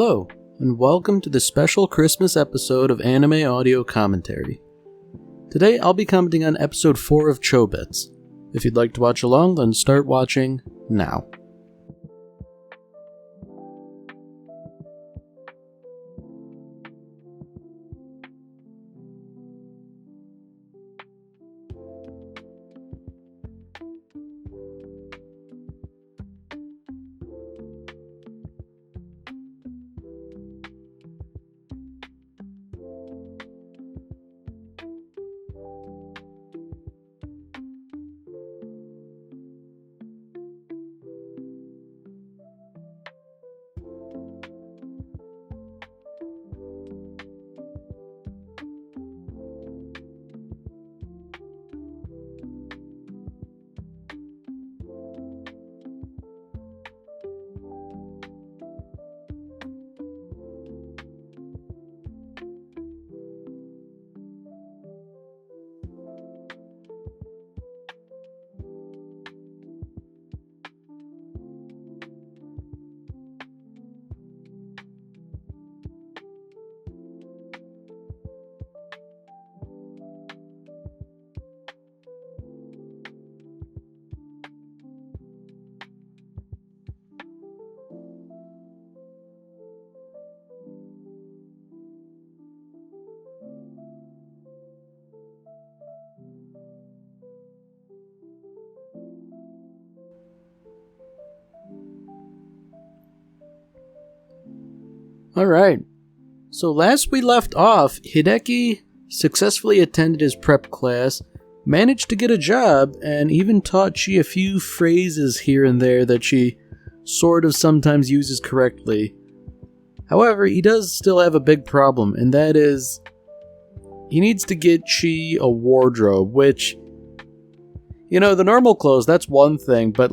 Hello, and welcome to the special Christmas episode of Anime Audio Commentary. Today I'll be commenting on episode 4 of Chobits. If you'd like to watch along, then start watching now. Alright, so last we left off, Hideki successfully attended his prep class, managed to get a job, and even taught Chi a few phrases here and there that she sort of sometimes uses correctly. However, he does still have a big problem, and that is, he needs to get Chi a wardrobe, which, you know, the normal clothes, that's one thing, but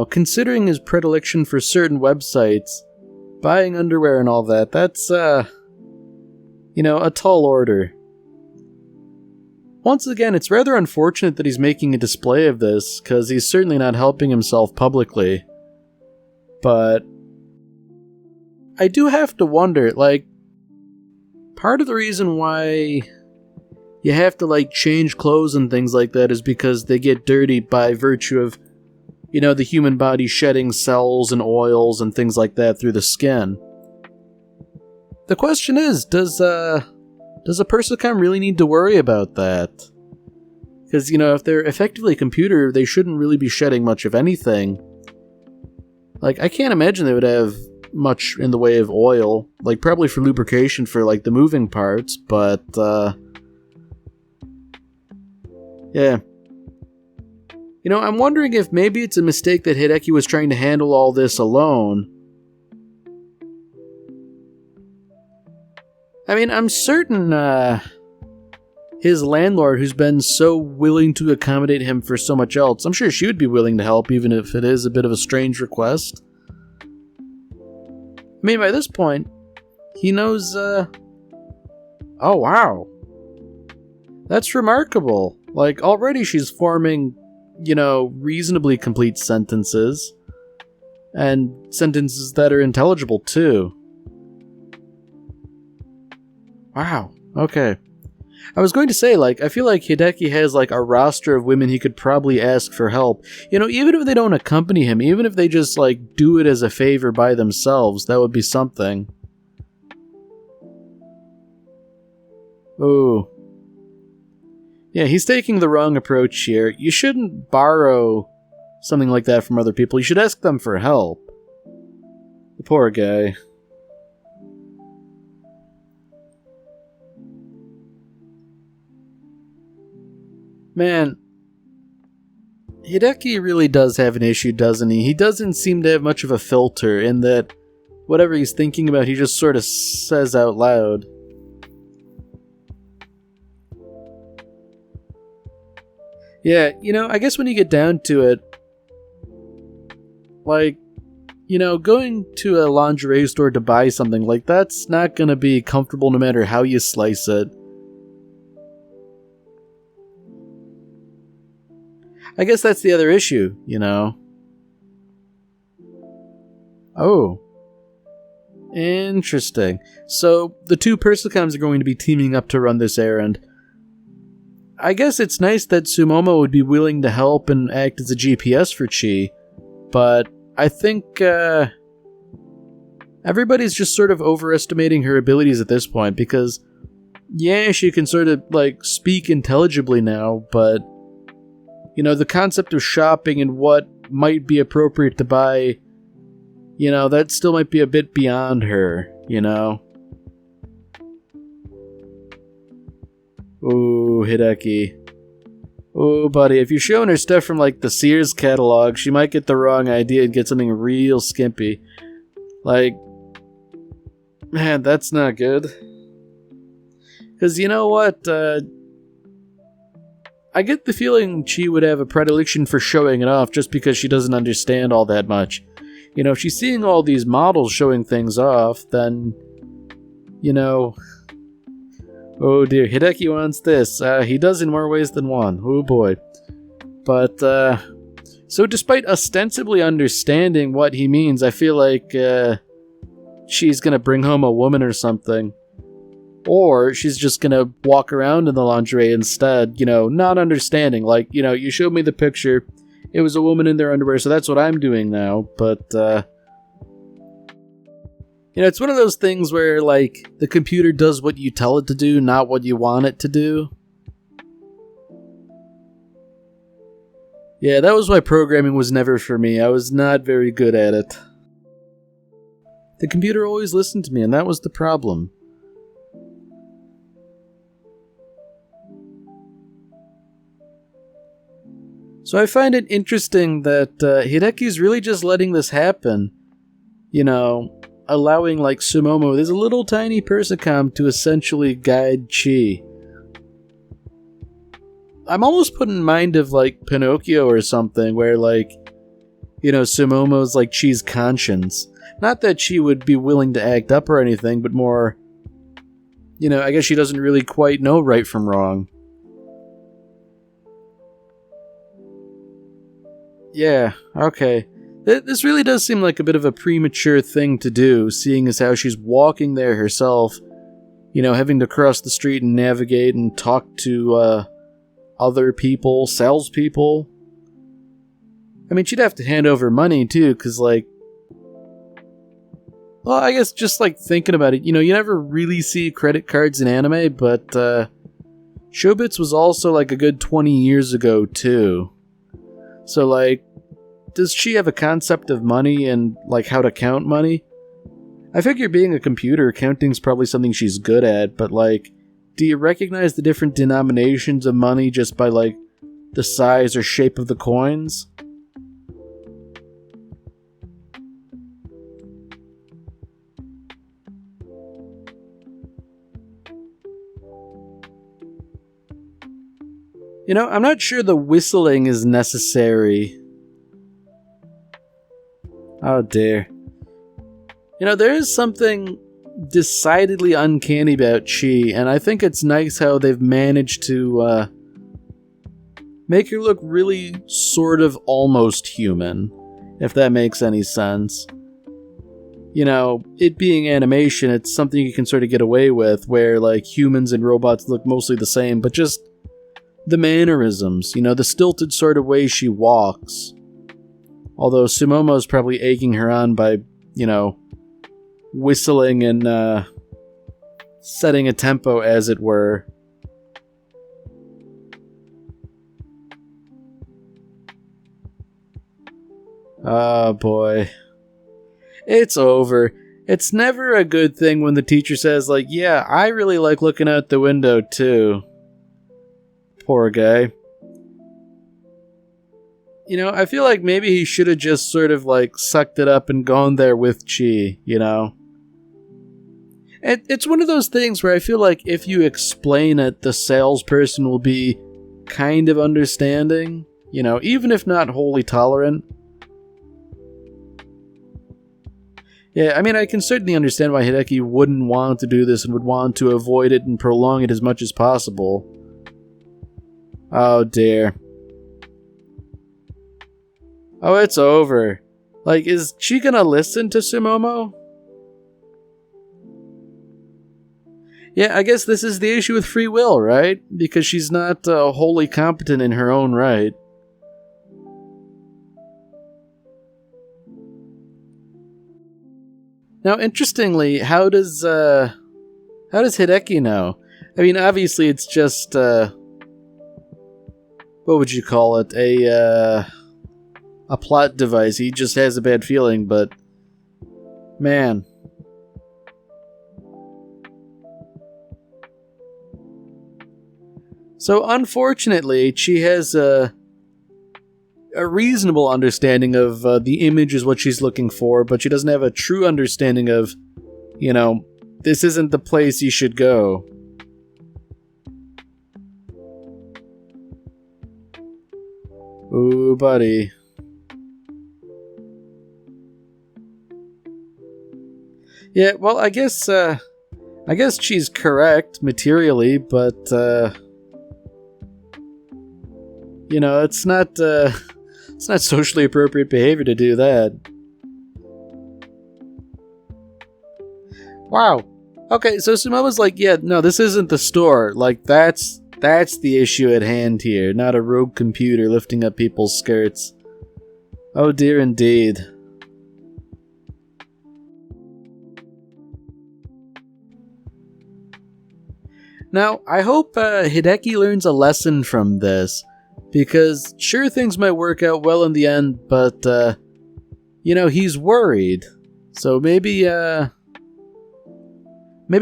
considering his predilection for certain websites, buying underwear and all that, that's, a tall order. Once again, it's rather unfortunate that he's making a display of this, because he's certainly not helping himself publicly. But I do have to wonder, part of the reason why you have to, change clothes and things like that is because they get dirty by virtue of the human body shedding cells and oils and things like that through the skin. The question is, does a Persicom really need to worry about that? Because, if they're effectively a computer, they shouldn't really be shedding much of anything. I can't imagine they would have much in the way of oil. Probably for lubrication for, the moving parts, but, yeah. I'm wondering if maybe it's a mistake that Hideki was trying to handle all this alone. I mean, I'm certain, his landlord, who's been so willing to accommodate him for so much else, I'm sure she would be willing to help, even if it is a bit of a strange request. I mean, by this point, he knows, oh wow. That's remarkable. Already she's forming reasonably complete sentences. And sentences that are intelligible, too. Wow, okay. I was going to say, I feel like Hideki has, a roster of women he could probably ask for help. Even if they don't accompany him, even if they just, do it as a favor by themselves, that would be something. Ooh. Yeah, he's taking the wrong approach here. You shouldn't borrow something like that from other people. You should ask them for help. The poor guy. Man, Hideki really does have an issue, doesn't he? He doesn't seem to have much of a filter in that whatever he's thinking about, he just sort of says out loud. Yeah, I guess when you get down to it, going to a lingerie store to buy something, that's not gonna be comfortable no matter how you slice it. I guess that's the other issue, you know? Oh. Interesting. So, the two Persicams are going to be teaming up to run this errand. I guess it's nice that Sumomo would be willing to help and act as a GPS for Chi, but I think, everybody's just sort of overestimating her abilities at this point, because, yeah, she can sort of, speak intelligibly now, but, the concept of shopping and what might be appropriate to buy, that still might be a bit beyond her, Ooh, Hideki. Ooh, buddy, if you're showing her stuff from, the Sears catalog, she might get the wrong idea and get something real skimpy. Man, that's not good. Because you know what? I get the feeling Chi would have a predilection for showing it off just because she doesn't understand all that much. If she's seeing all these models showing things off, then, oh dear, Hideki wants this. He does in more ways than one. Oh boy. But, so despite ostensibly understanding what he means, I feel like, she's gonna bring home a woman or something. Or she's just gonna walk around in the lingerie instead, not understanding. You showed me the picture, it was a woman in their underwear, so that's what I'm doing now. But, it's one of those things where, the computer does what you tell it to do, not what you want it to do. Yeah, that was why programming was never for me. I was not very good at it. The computer always listened to me, and that was the problem. So I find it interesting that Hideki's really just letting this happen. Allowing, Sumomo, there's a little tiny Persicom to essentially guide Chi. I'm almost put in mind of, Pinocchio or something, where, Sumomo's, Chi's conscience. Not that she would be willing to act up or anything, but more, I guess she doesn't really quite know right from wrong. Yeah, okay. This really does seem like a bit of a premature thing to do, seeing as how she's walking there herself, having to cross the street and navigate and talk to, other people, salespeople. I mean, she'd have to hand over money, too, because, well, I guess just, thinking about it, you never really see credit cards in anime, but, Chobits was also, a good 20 years ago, too. So, does she have a concept of money and, how to count money? I figure being a computer, counting's probably something she's good at, but, do you recognize the different denominations of money just by, the size or shape of the coins? I'm not sure the whistling is necessary. Oh dear. There is something decidedly uncanny about Chi, and I think it's nice how they've managed to, make her look really sort of almost human, if that makes any sense. It being animation, it's something you can sort of get away with, where, humans and robots look mostly the same, but just the mannerisms, the stilted sort of way she walks. Although Sumomo's probably egging her on by, whistling and, setting a tempo, as it were. Oh boy. It's over. It's never a good thing when the teacher says, yeah, I really like looking out the window too. Poor guy. I feel like maybe he should have just sort of sucked it up and gone there with Chi, It's one of those things where I feel like if you explain it, the salesperson will be kind of understanding, even if not wholly tolerant. Yeah, I mean, I can certainly understand why Hideki wouldn't want to do this and would want to avoid it and prolong it as much as possible. Oh dear. Oh, it's over. Is she gonna listen to Sumomo? Yeah, I guess this is the issue with free will, right? Because she's not wholly competent in her own right. Now, interestingly, how does Hideki know? I mean, obviously, it's just what would you call it? A plot device. He just has a bad feeling, but man. So, unfortunately, she has a reasonable understanding of the image is what she's looking for, but she doesn't have a true understanding of, this isn't the place you should go. Ooh, buddy. Yeah, well, I guess she's correct materially, but it's not socially appropriate behavior to do that. Wow. Okay, so Sumomo's like, yeah, no, this isn't the store. Like, that's the issue at hand here, not a rogue computer lifting up people's skirts. Oh dear indeed. Now, I hope Hideki learns a lesson from this, because sure, things might work out well in the end, but, he's worried. So maybe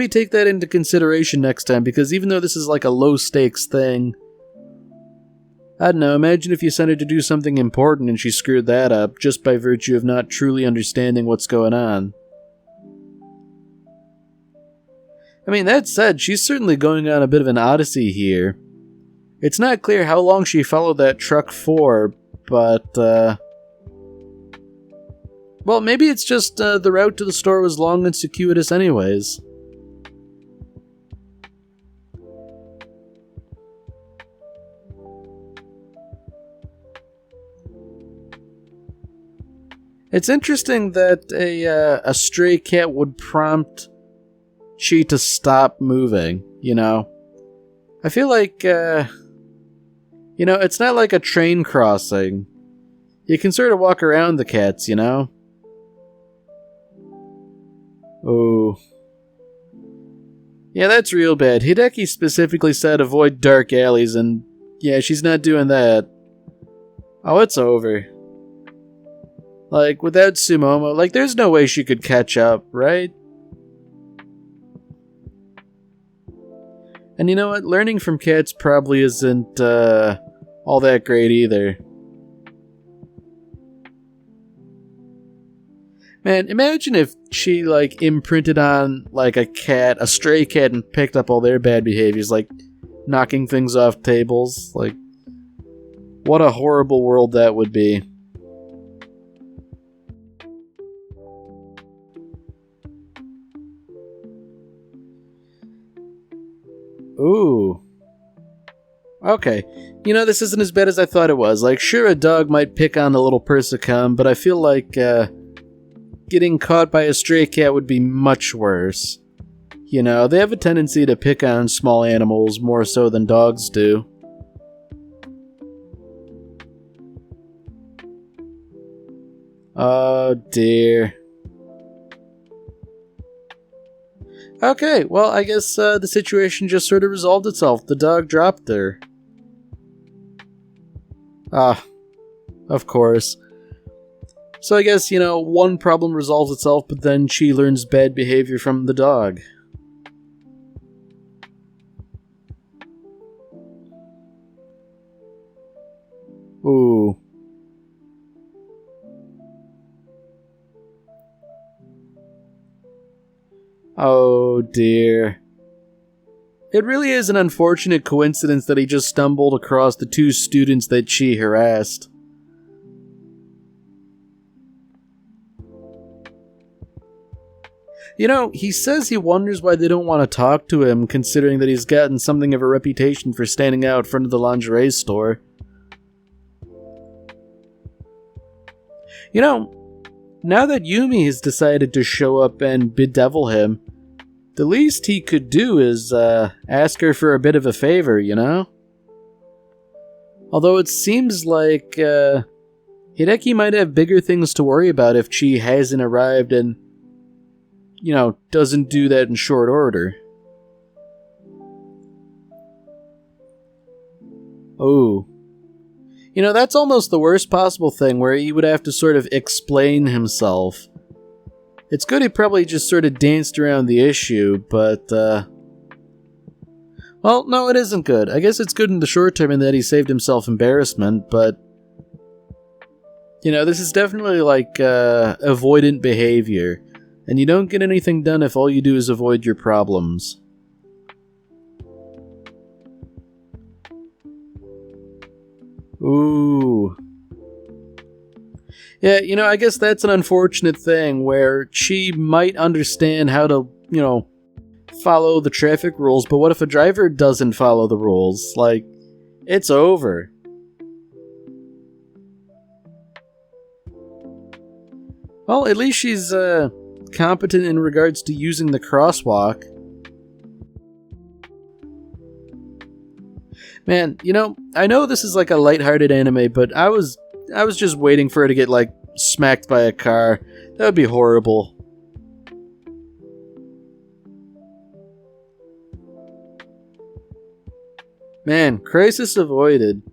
take that into consideration next time, because even though this is like a low-stakes thing, I don't know, imagine if you sent her to do something important and she screwed that up, just by virtue of not truly understanding what's going on. I mean, that said, she's certainly going on a bit of an odyssey here. It's not clear how long she followed that truck for, but, well, maybe it's just the route to the store was long and circuitous anyways. It's interesting that a stray cat would prompt Chi to stop moving, I feel like, it's not like a train crossing. You can sort of walk around the cats, Oh. Yeah, that's real bad. Hideki specifically said avoid dark alleys, and yeah, she's not doing that. Oh, it's over. Like, without Sumomo, there's no way she could catch up, right? And you know what? Learning from cats probably isn't all that great either. Man, imagine if she imprinted on a stray cat, and picked up all their bad behaviors, like knocking things off tables. What a horrible world that would be. Ooh. Okay. This isn't as bad as I thought it was. Sure, a dog might pick on a little persicum, but I feel like getting caught by a stray cat would be much worse. They have a tendency to pick on small animals more so than dogs do. Oh dear. Okay, well, I guess the situation just sort of resolved itself. The dog dropped her. Ah, of course. So I guess, one problem resolves itself, but then she learns bad behavior from the dog. Ooh. Oh dear. It really is an unfortunate coincidence that he just stumbled across the two students that she harassed. He says he wonders why they don't want to talk to him, considering that he's gotten something of a reputation for standing out front of the lingerie store. Now that Yumi has decided to show up and bedevil him, The least he could do is ask her for a bit of a favor, you know? Although it seems like Hideki might have bigger things to worry about if Chi hasn't arrived and, you know, doesn't do that in short order. Oh. You know, that's almost the worst possible thing, where he would have to sort of explain himself. It's good he probably just sort of danced around the issue, but, well, no, it isn't good. I guess it's good in the short term in that he saved himself embarrassment, but, you know, this is definitely like, avoidant behavior, and you don't get anything done if all you do is avoid your problems. Ooh. Yeah, you know, I guess that's an unfortunate thing where Chi might understand how to, you know, follow the traffic rules, but what if a driver doesn't follow the rules? Like, it's over. Well, at least she's competent in regards to using the crosswalk. Man, you know, I know this is like a lighthearted anime, but I was just waiting for her to get, like, smacked by a car. That would be horrible. Man, crisis avoided.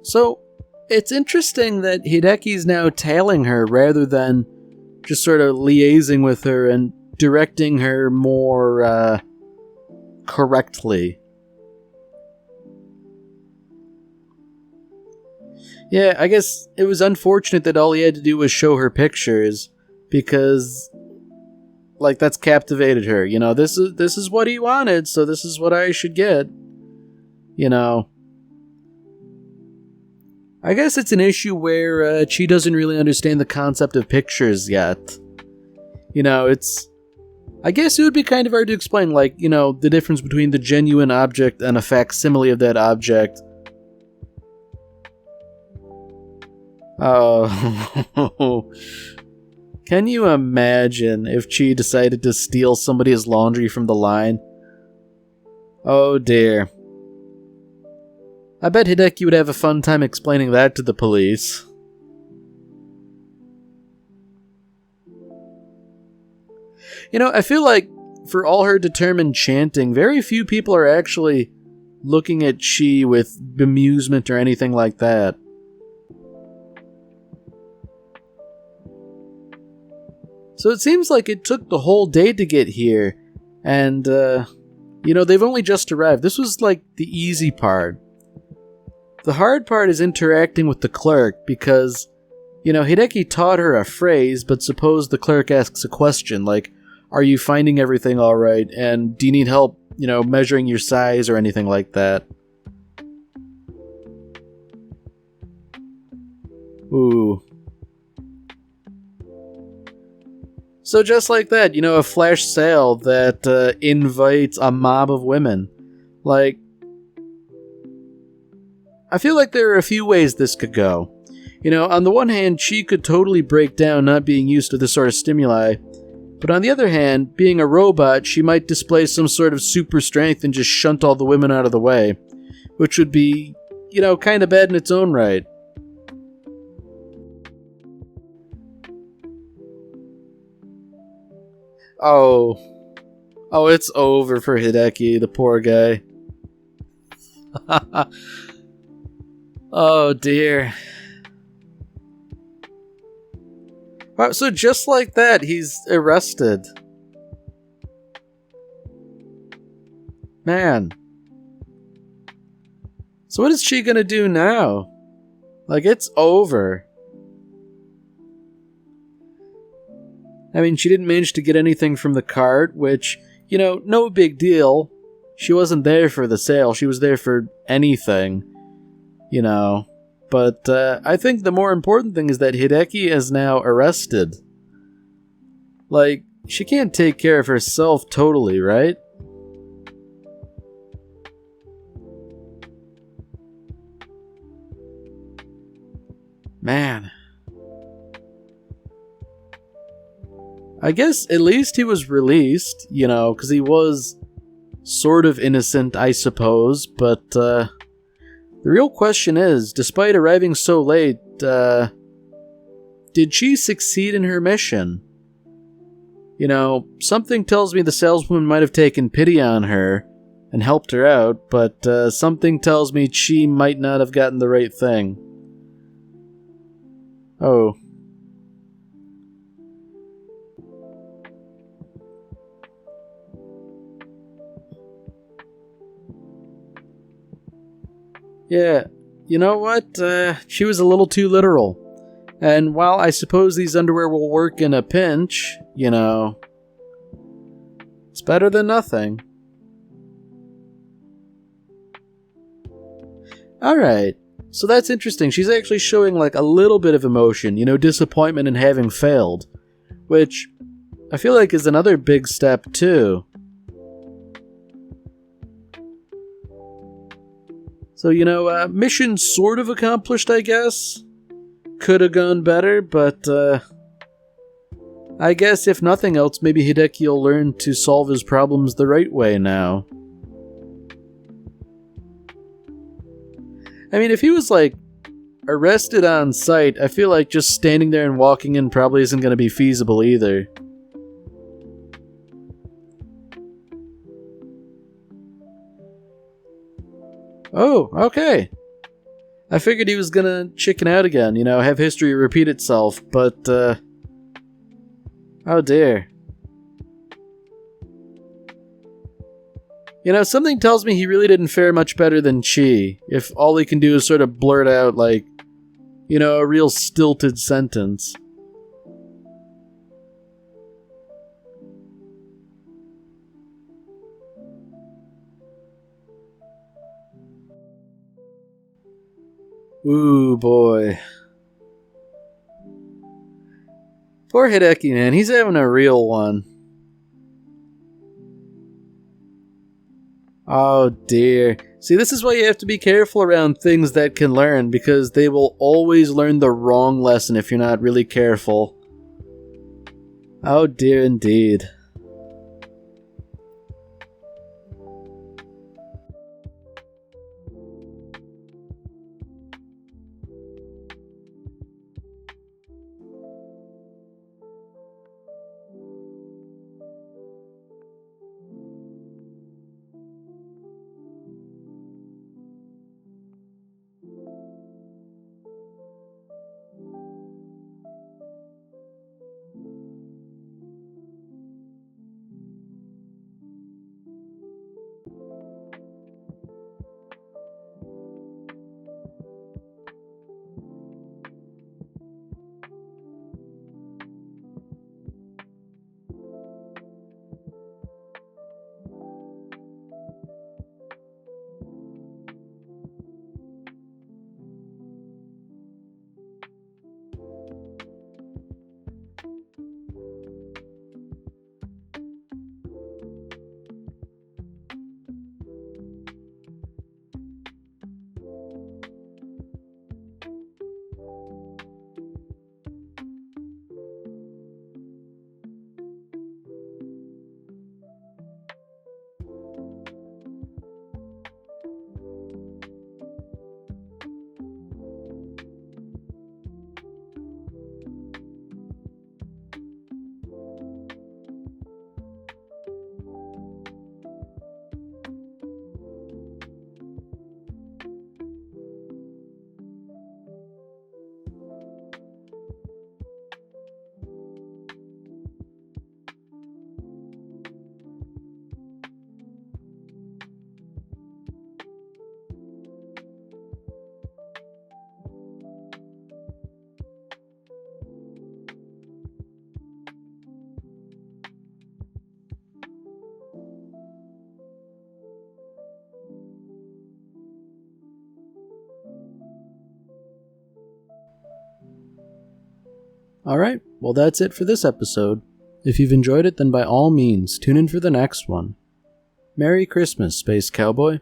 So, it's interesting that Hideki's now tailing her rather than just sort of liaising with her and directing her more, correctly. Yeah, I guess it was unfortunate that all he had to do was show her pictures, because, like, that's captivated her. You know, this is what he wanted, so this is what I should get. You know. I guess it's an issue where Chi doesn't really understand the concept of pictures yet. You know, I guess it would be kind of hard to explain, like, you know, the difference between the genuine object and a facsimile of that object. Oh. Can you imagine if Chi decided to steal somebody's laundry from the line? Oh dear. I bet Hideki would have a fun time explaining that to the police. You know, I feel like, for all her determined chanting, very few people are actually looking at Chi with bemusement or anything like that. So it seems like it took the whole day to get here, and, you know, they've only just arrived. This was, like, the easy part. The hard part is interacting with the clerk, because, you know, Hideki taught her a phrase, but suppose the clerk asks a question, like, are you finding everything alright, and do you need help, you know, measuring your size or anything like that? Ooh. So just like that, you know, a flash sale that invites a mob of women. Like, I feel like there are a few ways this could go. You know, on the one hand, Chi could totally break down not being used to this sort of stimuli, but on the other hand, being a robot, she might display some sort of super strength and just shunt all the women out of the way, which would be, you know, kind of bad in its own right. Oh, it's over for Hideki, the poor guy. Oh dear. Wow, so just like that, he's arrested. Man. So what is she gonna do now? Like, it's over. I mean, she didn't manage to get anything from the cart, which, you know, no big deal. She wasn't there for the sale, she was there for anything. You know. But I think the more important thing is that Hideki is now arrested. Like, she can't take care of herself totally, right? Man. I guess at least he was released, because he was sort of innocent, I suppose, but the real question is, despite arriving so late, did she succeed in her mission? Something tells me the saleswoman might have taken pity on her and helped her out, but something tells me she might not have gotten the right thing. Oh. Yeah, you know what? She was a little too literal. And while I suppose these underwear will work in a pinch, it's better than nothing. Alright, so that's interesting. She's actually showing like a little bit of emotion, disappointment in having failed. Which I feel like is another big step too. So, mission sort of accomplished, I guess. Could have gone better, but I guess if nothing else, maybe Hideki will learn to solve his problems the right way now. I mean, if he was, arrested on sight, I feel like just standing there and walking in probably isn't going to be feasible either. Oh, okay. I figured he was gonna chicken out again, have history repeat itself, but, oh dear. Something tells me he really didn't fare much better than Chi, if all he can do is sort of blurt out, a real stilted sentence. Ooh, boy. Poor Hideki, man. He's having a real one. Oh, dear. See, this is why you have to be careful around things that can learn, because they will always learn the wrong lesson if you're not really careful. Oh, dear indeed. Alright, well that's it for this episode. If you've enjoyed it, then by all means, tune in for the next one. Merry Christmas, Space Cowboy.